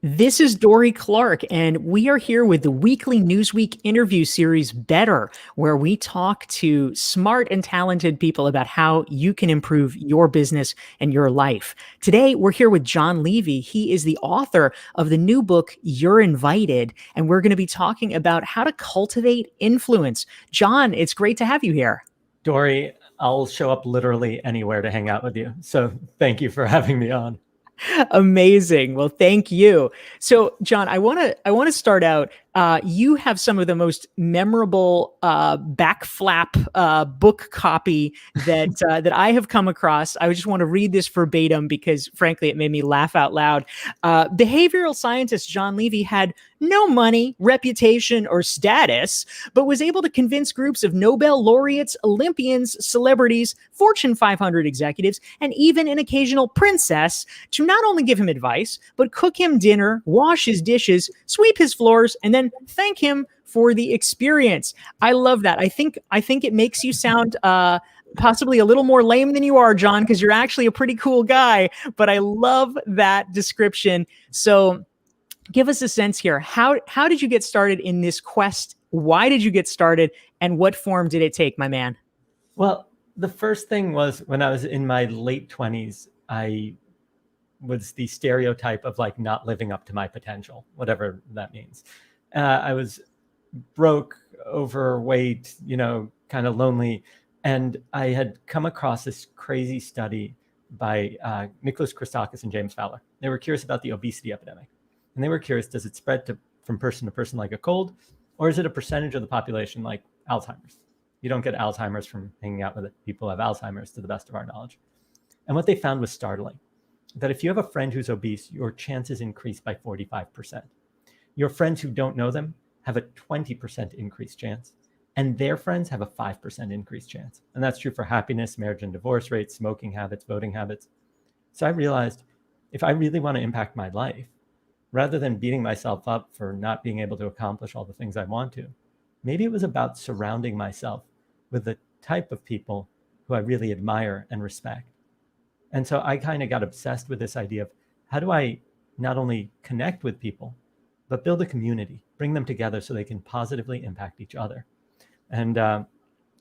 This is Dorie Clark, and we are here with the weekly Newsweek interview series Better, where we talk to smart and talented people about how you can improve your business and your life. Today, we're here with Jon Levy. He is the author of the new book, You're Invited, and we're going to be talking about how to cultivate influence. Jon, it's great to have you here. Dorie, I'll show up literally anywhere to hang out with you. So thank you for having me on. Amazing. Well, thank you. So, Jon, I want to start out. You have some of the most memorable backflap book copy that I have come across. I just want to read this verbatim because, frankly, it made me laugh out loud. Behavioral scientist Jon Levy had no money, reputation, or status, but was able to convince groups of Nobel laureates, Olympians, celebrities, Fortune 500 executives, and even an occasional princess to not only give him advice, but cook him dinner, wash his dishes, sweep his floors, and then thank him for the experience. I love that. I think it makes you sound possibly a little more lame than you are, Jon, because you're actually a pretty cool guy. But I love that description. So give us a sense here. How did you get started in this quest? Why did you get started? And what form did it take, my man? Well, the first thing was when I was in my late 20s, I was the stereotype of like not living up to my potential, whatever that means. I was broke, overweight, kind of lonely. And I had come across this crazy study by Nicholas Christakis and James Fowler. They were curious about the obesity epidemic. And they were curious, does it spread from person to person like a cold, or is it a percentage of the population like Alzheimer's? You don't get Alzheimer's from hanging out with people who have Alzheimer's, to the best of our knowledge. And what they found was startling, that if you have a friend who's obese, your chances increase by 45%. Your friends who don't know them have a 20% increased chance, and their friends have a 5% increased chance. And that's true for happiness, marriage and divorce rates, smoking habits, voting habits. So I realized if I really want to impact my life, rather than beating myself up for not being able to accomplish all the things I want to, maybe it was about surrounding myself with the type of people who I really admire and respect. And so I kind of got obsessed with this idea of how do I not only connect with people, but build a community, bring them together so they can positively impact each other. And I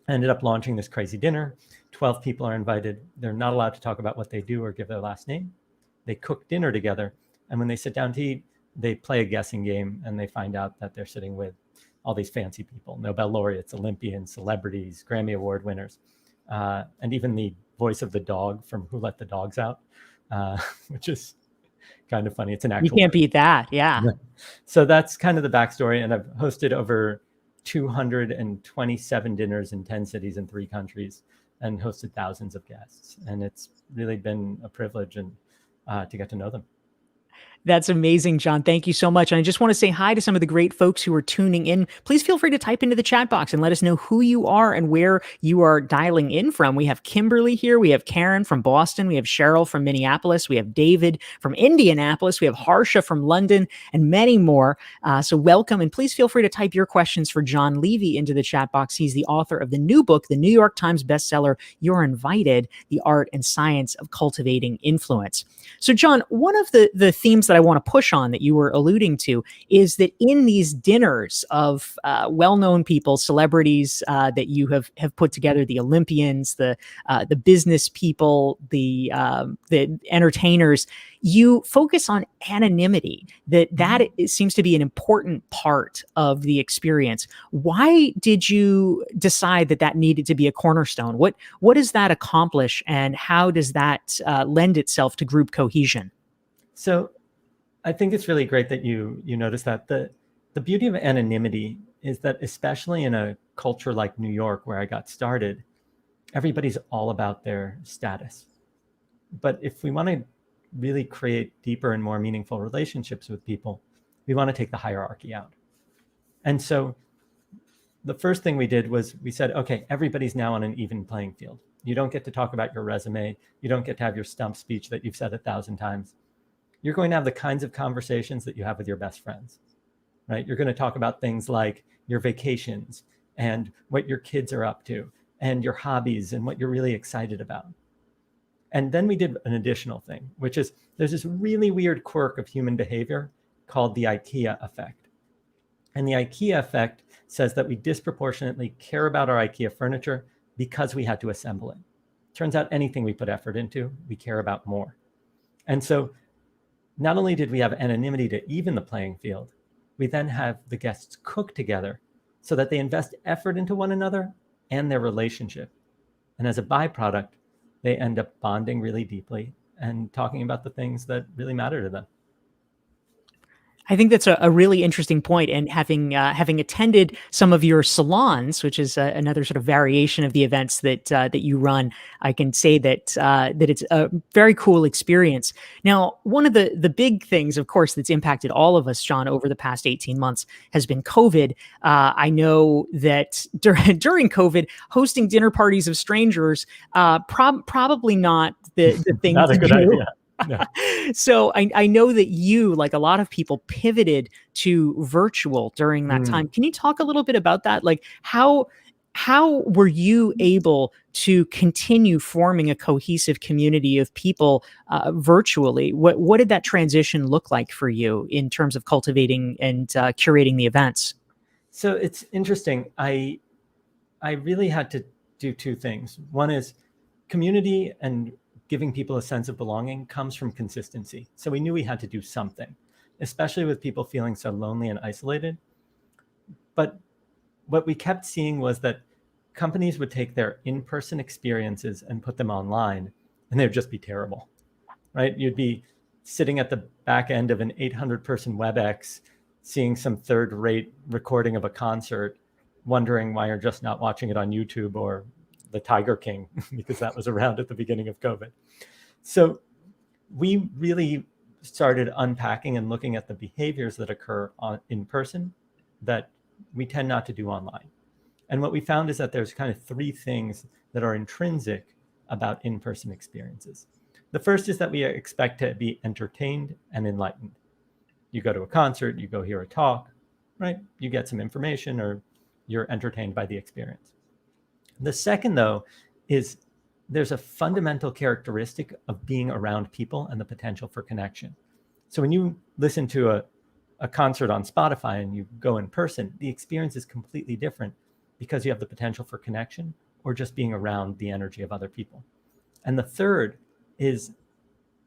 ended up launching this crazy dinner. 12 people are invited. They're not allowed to talk about what they do or give their last name. They cook dinner together. And when they sit down to eat, they play a guessing game and they find out that they're sitting with all these fancy people, Nobel laureates, Olympians, celebrities, Grammy Award winners, and even the voice of the dog from Who Let the Dogs Out, which is kind of funny. It's an actual. You can't beat that. Yeah. So that's kind of the backstory. And I've hosted over 227 dinners in 10 cities in 3 countries and hosted thousands of guests. And it's really been a privilege and to get to know them. That's amazing, Jon. Thank you so much. And I just want to say hi to some of the great folks who are tuning in. Please feel free to type into the chat box and let us know who you are and where you are dialing in from. We have Kimberly here. We have Karen from Boston. We have Cheryl from Minneapolis. We have David from Indianapolis. We have Harsha from London and many more. So welcome. And please feel free to type your questions for Jon Levy into the chat box. He's the author of the new book, the New York Times bestseller, You're Invited, The Art and Science of Cultivating Influence. So, Jon, one of the themes that I want to push on that you were alluding to is that in these dinners of well-known people, celebrities that you have put together, the Olympians, the business people, the entertainers, you focus on anonymity. That seems to be an important part of the experience. Why did you decide that needed to be a cornerstone? What does that accomplish, and how does that lend itself to group cohesion? So I think it's really great that you notice that. The beauty of anonymity is that, especially in a culture like New York, where I got started, everybody's all about their status. But if we want to really create deeper and more meaningful relationships with people, we want to take the hierarchy out. And so the first thing we did was we said, okay, everybody's now on an even playing field. You don't get to talk about your resume. You don't get to have your stump speech that you've said 1,000 times. You're going to have the kinds of conversations that you have with your best friends, right? You're going to talk about things like your vacations and what your kids are up to and your hobbies and what you're really excited about. And then we did an additional thing, which is there's this really weird quirk of human behavior called the IKEA effect. And the IKEA effect says that we disproportionately care about our IKEA furniture because we had to assemble it. Turns out anything we put effort into, we care about more. And so not only did we have anonymity to even the playing field, we then have the guests cook together so that they invest effort into one another and their relationship. And as a byproduct, they end up bonding really deeply and talking about the things that really matter to them. I think that's a really interesting point. And having attended some of your salons, which is another sort of variation of the events that you run, I can say that it's a very cool experience. Now, one of the big things, of course, that's impacted all of us, Jon, over the past 18 months has been COVID. I know that during COVID, hosting dinner parties of strangers probably not the thing Not a to good do. idea. No. So I know that you, like a lot of people, pivoted to virtual during that time. Can you talk a little bit about that? Like how were you able to continue forming a cohesive community of people virtually? What did that transition look like for you in terms of cultivating and curating the events? So it's interesting. I really had to do two things. One is community and giving people a sense of belonging comes from consistency. So we knew we had to do something, especially with people feeling so lonely and isolated. But what we kept seeing was that companies would take their in-person experiences and put them online, and they would just be terrible, right? You'd be sitting at the back end of an 800-person WebEx, seeing some third-rate recording of a concert, wondering why you're just not watching it on YouTube or the Tiger King, because that was around at the beginning of COVID. So we really started unpacking and looking at the behaviors that occur in person that we tend not to do online. And what we found is that there's kind of three things that are intrinsic about in-person experiences. The first is that we expect to be entertained and enlightened. You go to a concert, you go hear a talk, right? You get some information or you're entertained by the experience. The second, though, is there's a fundamental characteristic of being around people and the potential for connection. So when you listen to a concert on Spotify and you go in person, the experience is completely different because you have the potential for connection or just being around the energy of other people. And the third is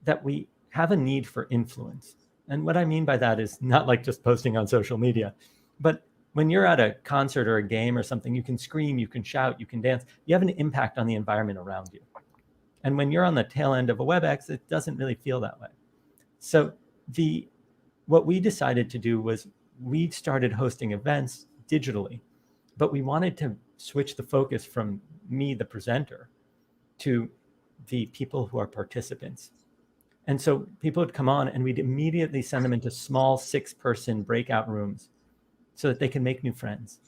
that we have a need for influence. And what I mean by that is not like just posting on social media, but when you're at a concert or a game or something, you can scream, you can shout, you can dance. You have an impact on the environment around you. And when you're on the tail end of a WebEx, it doesn't really feel that way. So what we decided to do was we started hosting events digitally, but we wanted to switch the focus from me, the presenter, to the people who are participants. And so people would come on and we'd immediately send them into small 6-person breakout rooms so that they can make new friends,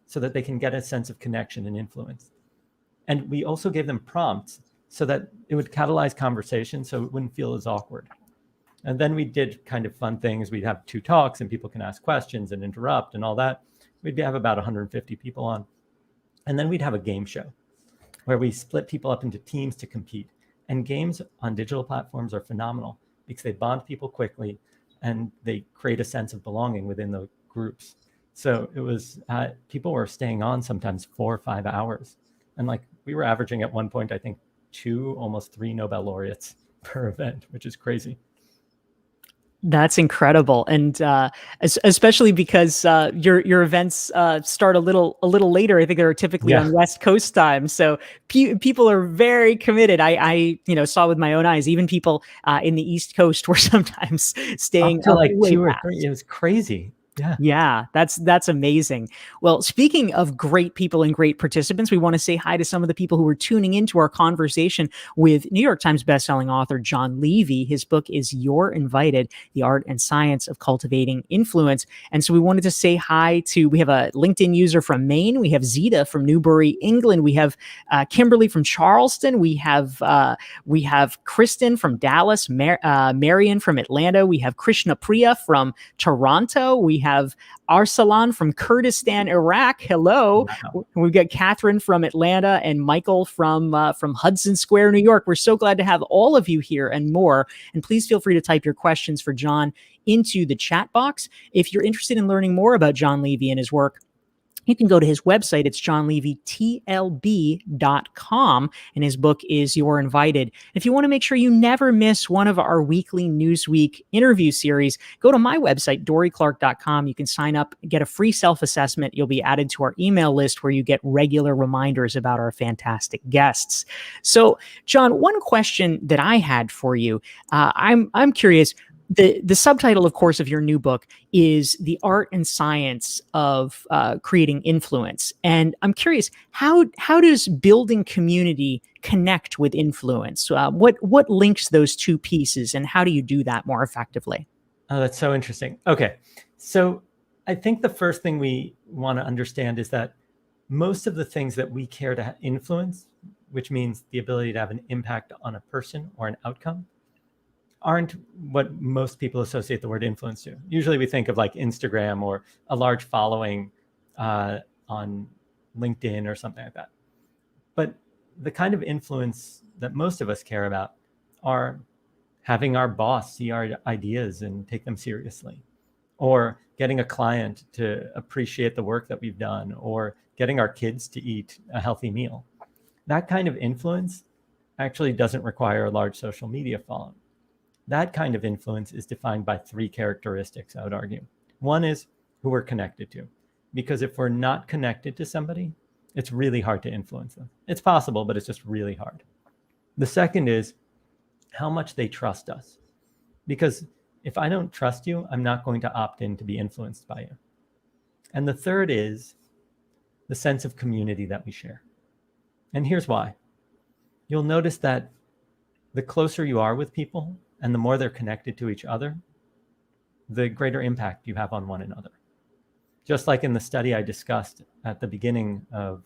so that they can get a sense of connection and influence. And we also gave them prompts so that it would catalyze conversation so it wouldn't feel as awkward. And then we did kind of fun things. We'd have 2 talks and people can ask questions and interrupt and all that. We'd have about 150 people on. And then we'd have a game show where we split people up into teams to compete. And games on digital platforms are phenomenal because they bond people quickly and they create a sense of belonging within the groups. So it was people were staying on sometimes 4 or 5 hours, and like we were averaging at one point I think 2, almost 3 Nobel laureates per event, which is crazy. That's incredible, and especially because your events start a little later. I think they're typically on West Coast time, so people are very committed. I saw with my own eyes. Even people in the East Coast were sometimes staying up to like 2 or past. 3. It was crazy. Yeah, that's amazing. Well, speaking of great people and great participants, we want to say hi to some of the people who are tuning into our conversation with New York Times bestselling author Jon Levy. His book is You're Invited: The Art and Science of Cultivating Influence. And so we wanted to say hi to, we have a LinkedIn user from Maine. We have Zita from Newbury, England. We have Kimberly from Charleston. We have Kristen from Dallas, Marion from Atlanta. We have Krishna Priya from Toronto. We have Arsalan from Kurdistan, Iraq. Hello. Wow. We've got Catherine from Atlanta and Michael from Hudson Square, New York. We're so glad to have all of you here and more. And please feel free to type your questions for Jon into the chat box. If you're interested in learning more about Jon Levy and his work, you can go to his website. It's jonlevytlb.com, and his book is You're Invited. If you want to make sure you never miss one of our weekly Newsweek interview series, go to my website, dorieclark.com. You can sign up, get a free self-assessment. You'll be added to our email list where you get regular reminders about our fantastic guests. So, Jon, one question that I had for you, I'm curious. The subtitle, of course, of your new book is The Art and Science of Creating Influence. And I'm curious, how does building community connect with influence? What links those two pieces, and how do you do that more effectively? Oh, that's so interesting. Okay. So I think the first thing we want to understand is that most of the things that we care to influence, which means the ability to have an impact on a person or an outcome, aren't what most people associate the word influence to. Usually we think of like Instagram or a large following on LinkedIn or something like that. But the kind of influence that most of us care about are having our boss see our ideas and take them seriously, or getting a client to appreciate the work that we've done, or getting our kids to eat a healthy meal. That kind of influence actually doesn't require a large social media following. That kind of influence is defined by three characteristics, I would argue. One is who we're connected to, because if we're not connected to somebody, it's really hard to influence them. It's possible, but it's just really hard. The second is how much they trust us, because if I don't trust you, I'm not going to opt in to be influenced by you. And the third is the sense of community that we share. And here's why. You'll notice that the closer you are with people, and the more they're connected to each other, the greater impact you have on one another. Just like in the study I discussed at the beginning of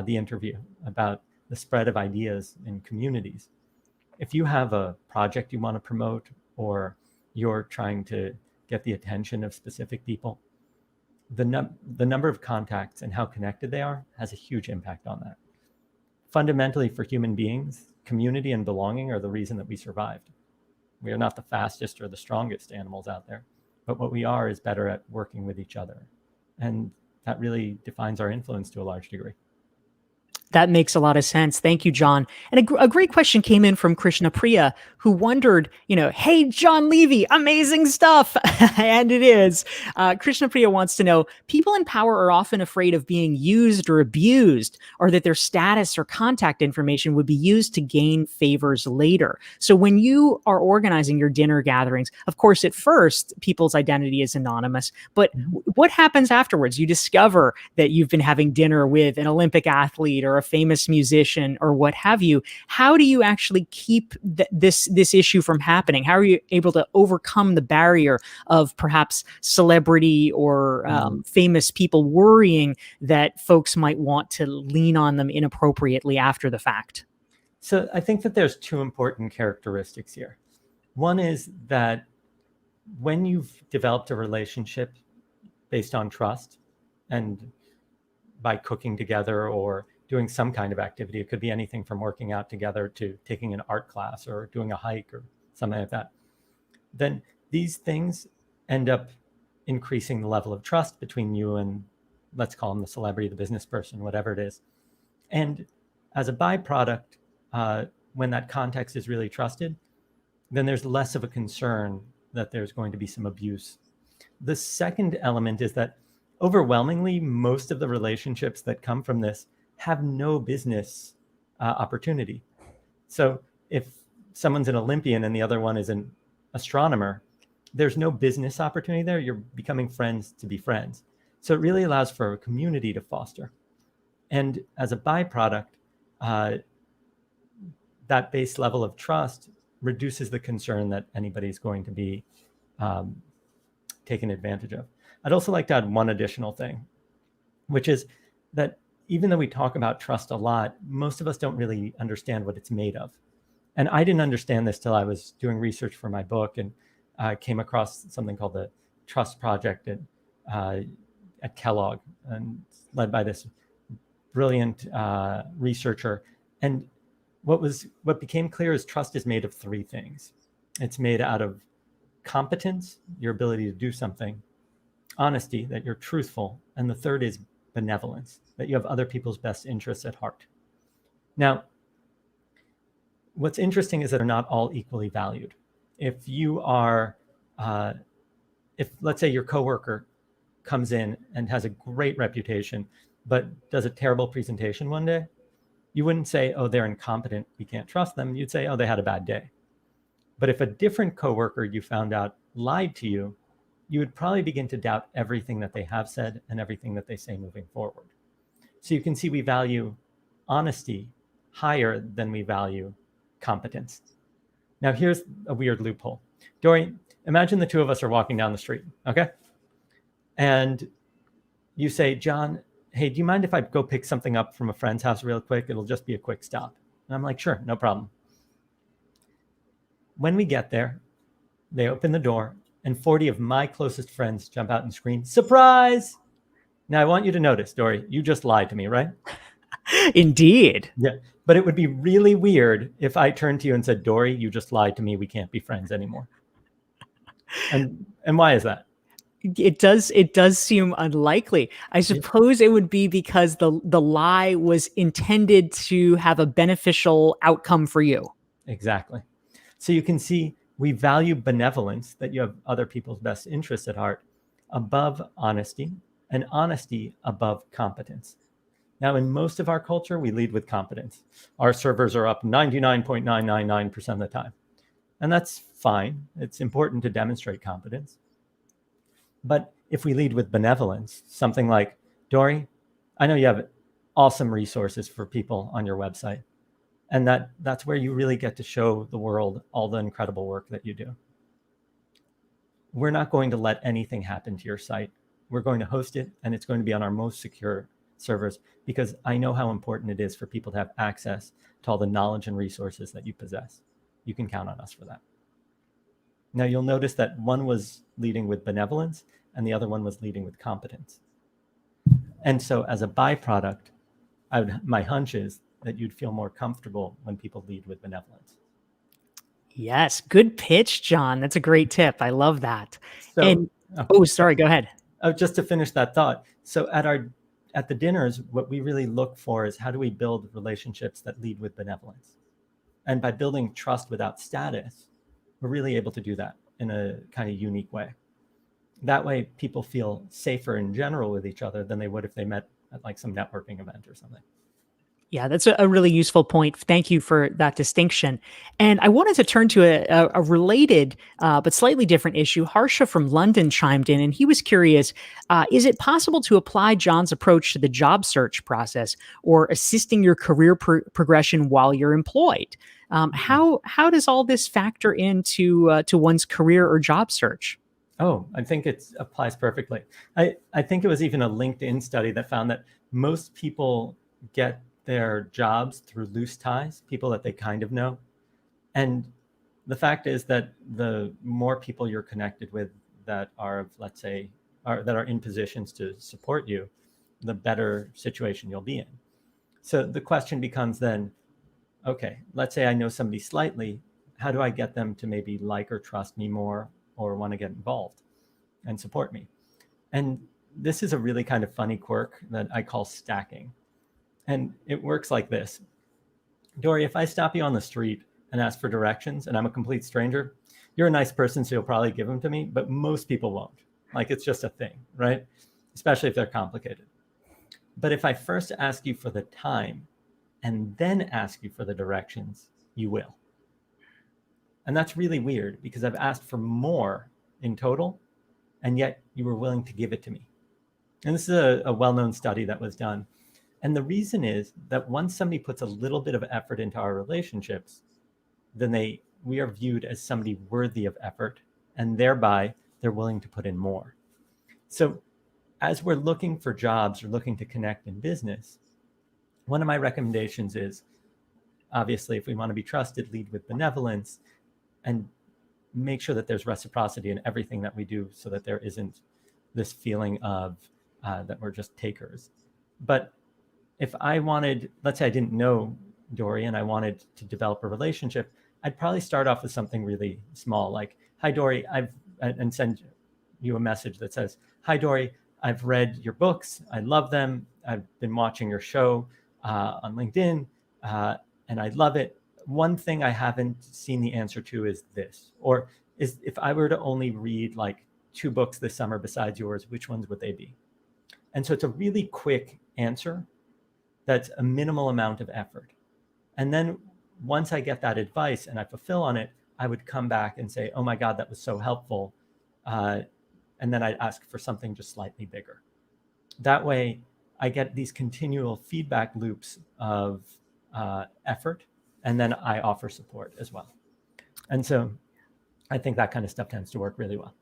the interview about the spread of ideas in communities. If you have a project you want to promote, or you're trying to get the attention of specific people, the number of contacts and how connected they are has a huge impact on that. Fundamentally, for human beings, community and belonging are the reason that we survived. We are not the fastest or the strongest animals out there, but what we are is better at working with each other. And that really defines our influence to a large degree. That makes a lot of sense. Thank you, Jon. And a great question came in from Krishna Priya, who wondered, hey, Jon Levy, amazing stuff. And it is. Krishna Priya wants to know, people in power are often afraid of being used or abused, or that their status or contact information would be used to gain favors later. So when you are organizing your dinner gatherings, of course, at first, people's identity is anonymous. But what happens afterwards? You discover that you've been having dinner with an Olympic athlete or a famous musician or what have you. How do you actually keep this issue from happening? How are you able to overcome the barrier of perhaps celebrity or famous people worrying that folks might want to lean on them inappropriately after the fact? So I think that there's two important characteristics here. One is that when you've developed a relationship based on trust, and by cooking together or doing some kind of activity, it could be anything from working out together to taking an art class or doing a hike or something like that, then these things end up increasing the level of trust between you and, let's call them the celebrity, the business person, whatever it is. And as a byproduct, when that context is really trusted, then there's less of a concern that there's going to be some abuse. The second element is that overwhelmingly, most of the relationships that come from this have no business opportunity. So if someone's an Olympian and the other one is an astronomer, there's no business opportunity there. You're becoming friends to be friends. So it really allows for a community to foster. And as a byproduct, that base level of trust reduces the concern that anybody's going to be taken advantage of. I'd also like to add one additional thing, which is that even though we talk about trust a lot, most of us don't really understand what it's made of. And I didn't understand this till I was doing research for my book and came across something called the Trust Project. And at Kellogg, and led by this brilliant researcher. And what became clear is trust is made of three things. It's made out of competence, your ability to do something; honesty, that you're truthful; and the third is benevolence, that you have other people's best interests at heart. Now, what's interesting is that they're not all equally valued. If you are, if let's say your coworker comes in and has a great reputation, but does a terrible presentation one day, you wouldn't say, oh, they're incompetent, we can't trust them. You'd say, oh, they had a bad day. But if a different coworker you found out lied to you, you would probably begin to doubt everything that they have said and everything that they say moving forward. So you can see we value honesty higher than we value competence. Now, here's a weird loophole. Dorie, imagine the two of us are walking down the street, okay? And you say, Jon, hey, do you mind if I go pick something up from a friend's house real quick? It'll just be a quick stop. And I'm like, sure, no problem. When we get there, they open the door and 40 of my closest friends jump out and scream, surprise! Now, I want you to notice, Dorie, you just lied to me, right? Indeed. Yeah, but it would be really weird if I turned to you and said, Dorie, you just lied to me. We can't be friends anymore. And why is that? It does seem unlikely. I suppose it would be because the lie was intended to have a beneficial outcome for you. Exactly. So you can see we value benevolence, that you have other people's best interests at heart, above honesty, and honesty above competence. Now, in most of our culture, we lead with competence. Our servers are up 99.999% of the time. And that's fine. It's important to demonstrate competence. But if we lead with benevolence, something like, Dorie, I know you have awesome resources for people on your website. And that's where you really get to show the world all the incredible work that you do. We're not going to let anything happen to your site. We're going to host it, and it's going to be on our most secure servers, because I know how important it is for people to have access to all the knowledge and resources that you possess. You can count on us for that. Now, you'll notice that one was leading with benevolence and the other one was leading with competence. And so as a byproduct, my hunch is that you'd feel more comfortable when people lead with benevolence. Yes, good pitch, Jon. That's a great tip. I love that. So, sorry, go ahead. Just to finish that thought. So at the dinners, what we really look for is how do we build relationships that lead with benevolence? And by building trust without status, we're really able to do that in a kind of unique way. That way, people feel safer in general with each other than they would if they met at like some networking event or something. Yeah, that's a really useful point. Thank you for that distinction. And I wanted to turn to a related but slightly different issue. Harsha from London chimed in, and he was curious, is it possible to apply Jon's approach to the job search process or assisting your career progression while you're employed? How does all this factor into to one's career or job search? Oh, I think it applies perfectly. I think it was even a LinkedIn study that found that most people get their jobs through loose ties, people that they kind of know. And the fact is that the more people you're connected with that are, let's say, that are in positions to support you, the better situation you'll be in. So the question becomes then, okay, let's say I know somebody slightly, how do I get them to maybe like or trust me more or want to get involved and support me? And this is a really kind of funny quirk that I call stacking. And it works like this. Dorie, if I stop you on the street and ask for directions and I'm a complete stranger, you're a nice person, so you'll probably give them to me, but most people won't. Like, it's just a thing, right? Especially if they're complicated. But if I first ask you for the time and then ask you for the directions, you will. And that's really weird because I've asked for more in total, and yet you were willing to give it to me. And this is a well-known study that was done. And the reason is that once somebody puts a little bit of effort into our relationships, then we are viewed as somebody worthy of effort, and thereby they're willing to put in more. So as we're looking for jobs or looking to connect in business, one of my recommendations is, obviously, if we want to be trusted, lead with benevolence and make sure that there's reciprocity in everything that we do so that there isn't this feeling of that we're just takers. But if I wanted, let's say I didn't know Dorie and I wanted to develop a relationship, I'd probably start off with something really small, like, "Hi, Dorie, and send you a message that says, 'Hi, Dorie, I've read your books. I love them. I've been watching your show on LinkedIn, and I love it. One thing I haven't seen the answer to is this, or is if I were to only read like 2 books this summer besides yours, which ones would they be?'" And so it's a really quick answer that's a minimal amount of effort. And then once I get that advice and I fulfill on it, I would come back and say, "Oh my God, that was so helpful." And then I'd ask for something just slightly bigger. That way, I get these continual feedback loops of effort, and then I offer support as well. And so I think that kind of stuff tends to work really well.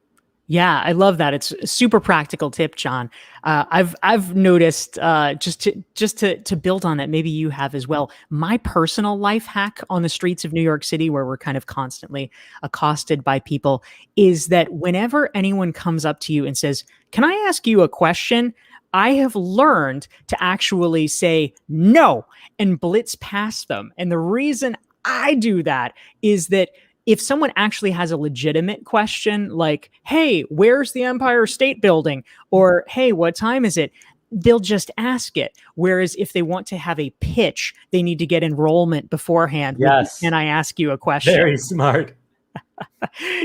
Yeah, I love that. It's a super practical tip, Jon. I've noticed just to build on that, maybe you have as well. My personal life hack on the streets of New York City, where we're kind of constantly accosted by people, is that whenever anyone comes up to you and says, "Can I ask you a question?" I have learned to actually say no and blitz past them. And the reason I do that is that if someone actually has a legitimate question, like, "Hey, where's the Empire State Building?" or "Hey, what time is it?" they'll just ask it. Whereas if they want to have a pitch, they need to get enrollment beforehand. Yes. "Can I ask you a question?" Very smart.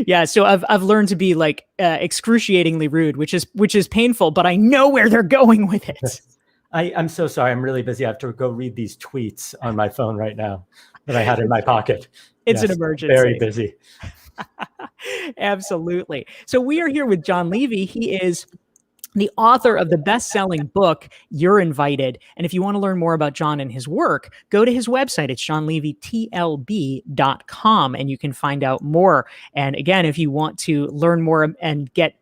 Yeah, so I've learned to be like excruciatingly rude, which is painful, but I know where they're going with it. Yes. I'm so sorry. I'm really busy. I have to go read these tweets on my phone right now that I had in my pocket. It's Yes, an emergency. very busy. Absolutely. So we are here with Jon Levy. He is the author of the best-selling book, You're Invited. And if you want to learn more about Jon and his work, go to his website. It's jonlevytlb.com, and you can find out more. And again, if you want to learn more and get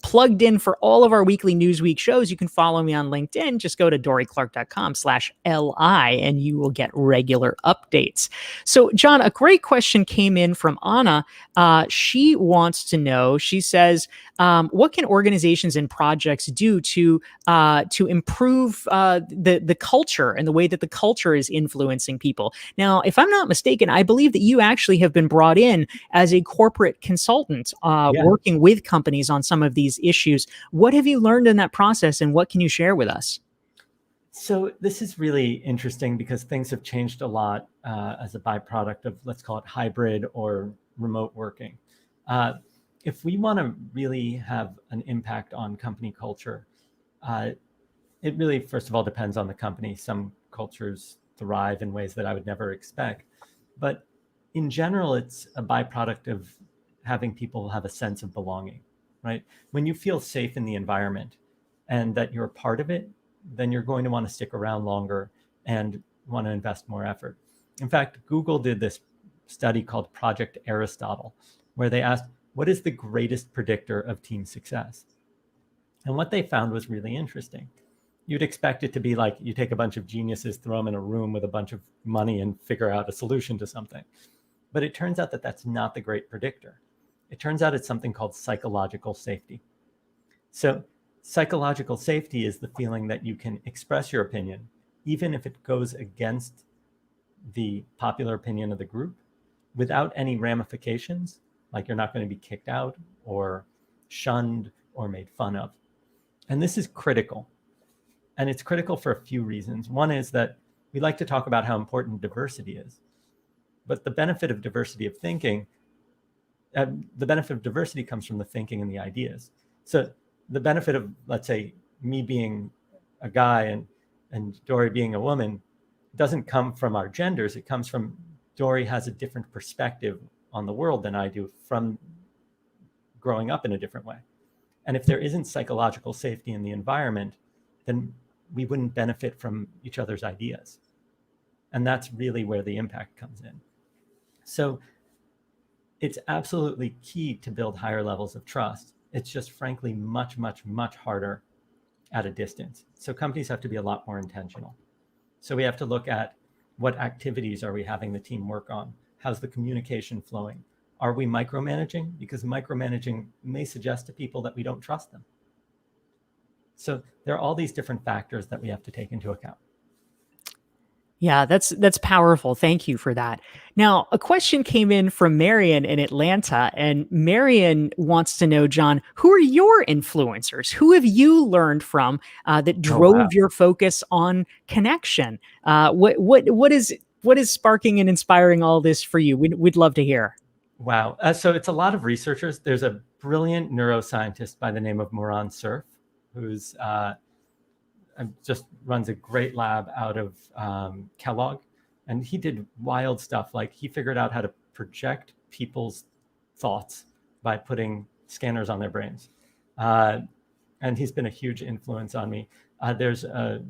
plugged in for all of our weekly Newsweek shows, you can follow me on LinkedIn. Just go to dorieclark.com/LI and you will get regular updates. So, Jon, a great question came in from Anna. She wants to know, she says, what can organizations and projects do to improve the culture and the way that the culture is influencing people? Now, if I'm not mistaken, I believe that you actually have been brought in as a corporate consultant working with companies on some of these issues. What have you learned in that process, and what can you share with us? So this is really interesting because things have changed a lot as a byproduct of, let's call it, hybrid or remote working. If we want to really have an impact on company culture, it really, first of all, depends on the company. Some cultures thrive in ways that I would never expect. But in general, it's a byproduct of having people have a sense of belonging, right? When you feel safe in the environment and that you're a part of it, then you're going to want to stick around longer and want to invest more effort. In fact, Google did this study called Project Aristotle, where they asked, what is the greatest predictor of team success? And what they found was really interesting. You'd expect it to be like you take a bunch of geniuses, throw them in a room with a bunch of money and figure out a solution to something. But it turns out that that's not the great predictor. It turns out it's something called psychological safety. So psychological safety is the feeling that you can express your opinion, even if it goes against the popular opinion of the group, without any ramifications, like you're not going to be kicked out or shunned or made fun of. And this is critical. And it's critical for a few reasons. One is that we like to talk about how important diversity is. But the benefit of diversity of thinking, the benefit of diversity comes from the thinking and the ideas. So the benefit of, let's say, me being a guy and Dorie being a woman doesn't come from our genders. It comes from Dorie has a different perspective on the world than I do from growing up in a different way. And if there isn't psychological safety in the environment, then we wouldn't benefit from each other's ideas. And that's really where the impact comes in. So it's absolutely key to build higher levels of trust. It's just frankly much, much, much harder at a distance. So companies have to be a lot more intentional. So we have to look at what activities are we having the team work on? How's the communication flowing? Are we micromanaging? Because micromanaging may suggest to people that we don't trust them. So there are all these different factors that we have to take into account. Yeah, that's powerful. Thank you for that. Now, a question came in from Marion in Atlanta, and Marion wants to know, Jon, who are your influencers? Who have you learned from that Oh, wow. drove your focus on connection? What is sparking and inspiring all this for you? We'd love to hear. Wow. So it's a lot of researchers. There's a brilliant neuroscientist by the name of Moran Cerf, who's just runs a great lab out of Kellogg. And he did wild stuff. Like he figured out how to project people's thoughts by putting scanners on their brains. And he's been a huge influence on me. There's a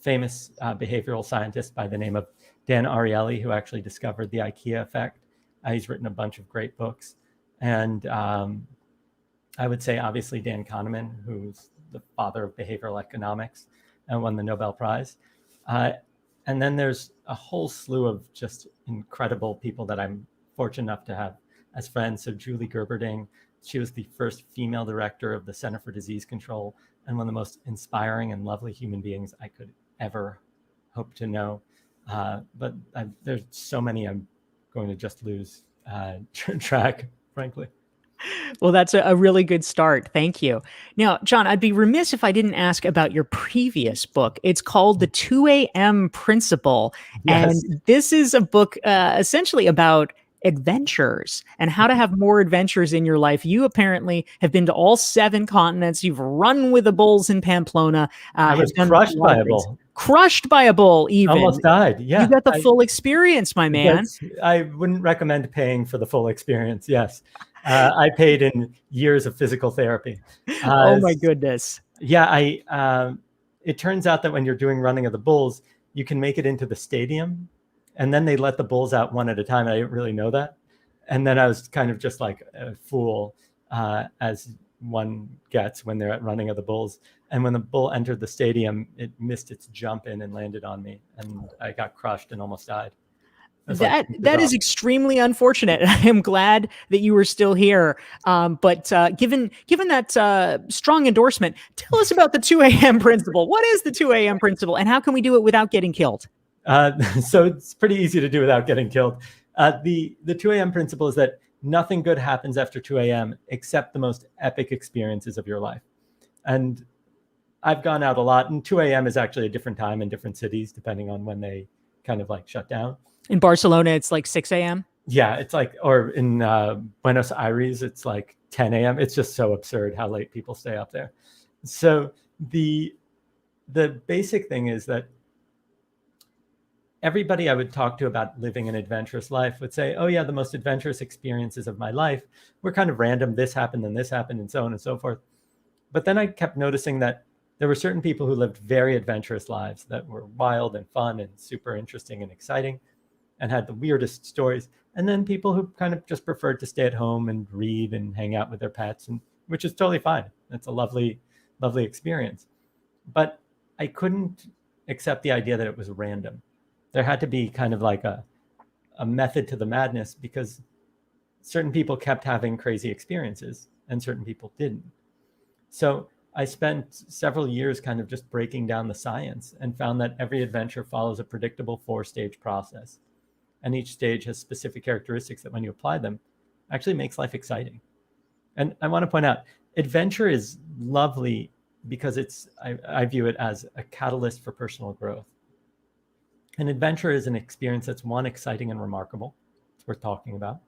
famous behavioral scientist by the name of Dan Ariely, who actually discovered the IKEA effect. He's written a bunch of great books. And I would say, obviously, Dan Kahneman, who's the father of behavioral economics and won the Nobel Prize. And then there's a whole slew of just incredible people that I'm fortunate enough to have as friends. So Julie Gerberding, she was the first female director of the Center for Disease Control and one of the most inspiring and lovely human beings I could ever hope to know. But there's so many I'm going to just lose track, frankly. Well, that's a really good start. Thank you. Now, Jon, I'd be remiss if I didn't ask about your previous book. It's called The 2 a.m. Principle. Yes. And this is a book essentially about adventures and how to have more adventures in your life. You apparently have been to all 7 continents. You've run with the bulls in Pamplona. I was crushed by a bull. Crushed by a bull, even. Almost died. Yeah. You got the full experience, my man. I wouldn't recommend paying for the full experience. Yes. I paid in years of physical therapy. Oh my goodness. Yeah. It turns out that when you're doing running of the bulls, you can make it into the stadium and then they let the bulls out one at a time. I didn't really know that. And then I was kind of just like a fool, as one gets when they're at running of the bulls. And when the bull entered the stadium, it missed its jump in and landed on me. And I got crushed and almost died. That is extremely unfortunate. I am glad that you were still here. But given that strong endorsement, tell us about the 2 a.m. principle. What is the 2 a.m. principle, and how can we do it without getting killed? So it's pretty easy to do without getting killed. The 2 a.m. principle is that nothing good happens after 2 a.m. except the most epic experiences of your life. And I've gone out a lot, and 2 a.m. is actually a different time in different cities, depending on when they kind of like shut down. In Barcelona, it's like 6 a.m. Yeah, it's like, or in Buenos Aires, it's like 10 a.m. It's just so absurd how late people stay up there. So the basic thing is that everybody I would talk to about living an adventurous life would say, oh yeah, the most adventurous experiences of my life were kind of random. This happened and this happened and so on and so forth. But then I kept noticing that there were certain people who lived very adventurous lives that were wild and fun and super interesting and exciting and had the weirdest stories. And then people who kind of just preferred to stay at home and read and hang out with their pets, and which is totally fine. It's a lovely, lovely experience. But I couldn't accept the idea that it was random. There had to be kind of like a method to the madness, because certain people kept having crazy experiences and certain people didn't. So I spent several years kind of just breaking down the science and found that every adventure follows a predictable 4-stage process. And each stage has specific characteristics that when you apply them, actually makes life exciting. And I want to point out, adventure is lovely because I view it as a catalyst for personal growth. An adventure is an experience that's, 1, exciting and remarkable. It's worth talking about.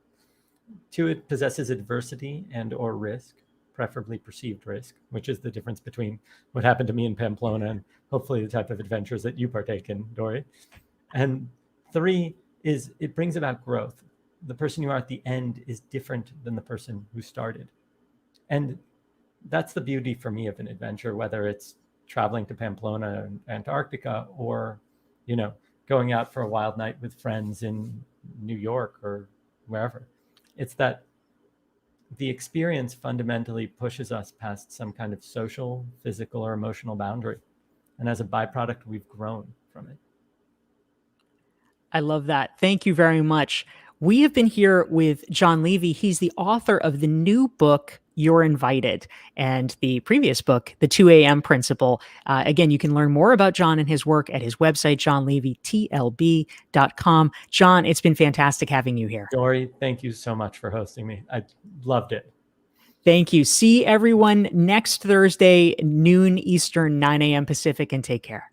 2, it possesses adversity and or risk, preferably perceived risk, which is the difference between what happened to me in Pamplona and hopefully the type of adventures that you partake in, Dorie. And 3 is it brings about growth. The person you are at the end is different than the person who started. And that's the beauty for me of an adventure, whether it's traveling to Pamplona and Antarctica or, going out for a wild night with friends in New York or wherever. It's that the experience fundamentally pushes us past some kind of social, physical, or emotional boundary. And as a byproduct, we've grown from it. I love that. Thank you very much. We have been here with Jon Levy. He's the author of the new book, You're Invited, and the previous book, The 2 a.m. Principle. Again, you can learn more about Jon and his work at his website, jonlevytlb.com. Jon, it's been fantastic having you here. Dorie, thank you so much for hosting me. I loved it. Thank you. See everyone next Thursday, noon Eastern, 9 a.m. Pacific, and take care.